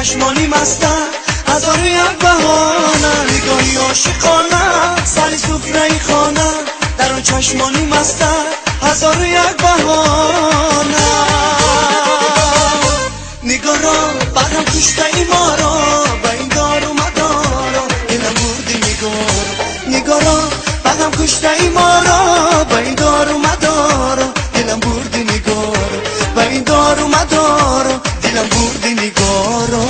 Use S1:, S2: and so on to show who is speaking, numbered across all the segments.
S1: چشمانی مستن، هزار و یک بهانه، نگاهی عاشقانه، سری سفره خانه، در آن چشمانی مستن، هزار و یک بهانه. نگاه را برم کشته ای ما را، به این دار و مدارا دلم بردی نگاه را برم کشته ای ما را، به این دار و مدارا دلم بردی نگاه را، به این دار و مدارا دلم بردی نگاه را.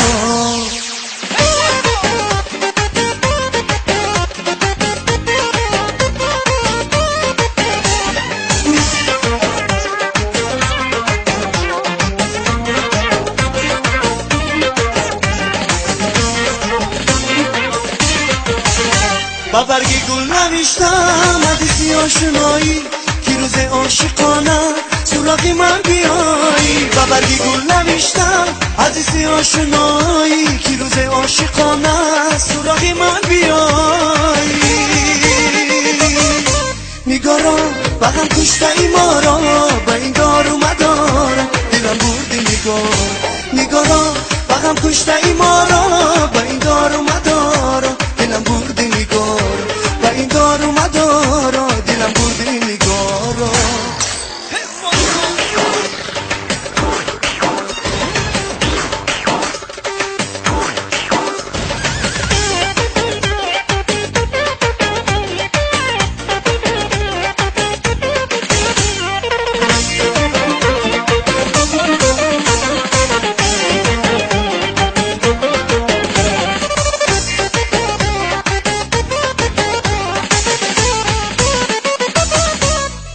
S1: با برگی گل نوشتم حدیثی آشنایی، که روز عاشقانه سراغی من بیایی. با برگی گل نوشتم حدیثی آشنایی، که روز عاشقانه سراغی من بیایی. نگاه را بغم کشته ای ما را، به این دار و مدارا دلم بردی نگاه را بغم کشته ای ما را، به این دار و مدارا دلم بردی نگاه را، به این دار و مدارا دلم بردی نگاه را.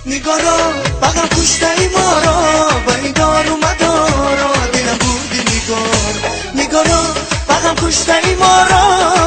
S1: نگاه را بغم کشته ای ما را، به این دار و مدارا دلم بردی نگاه را. نگاه را بغم کشته ای ما را،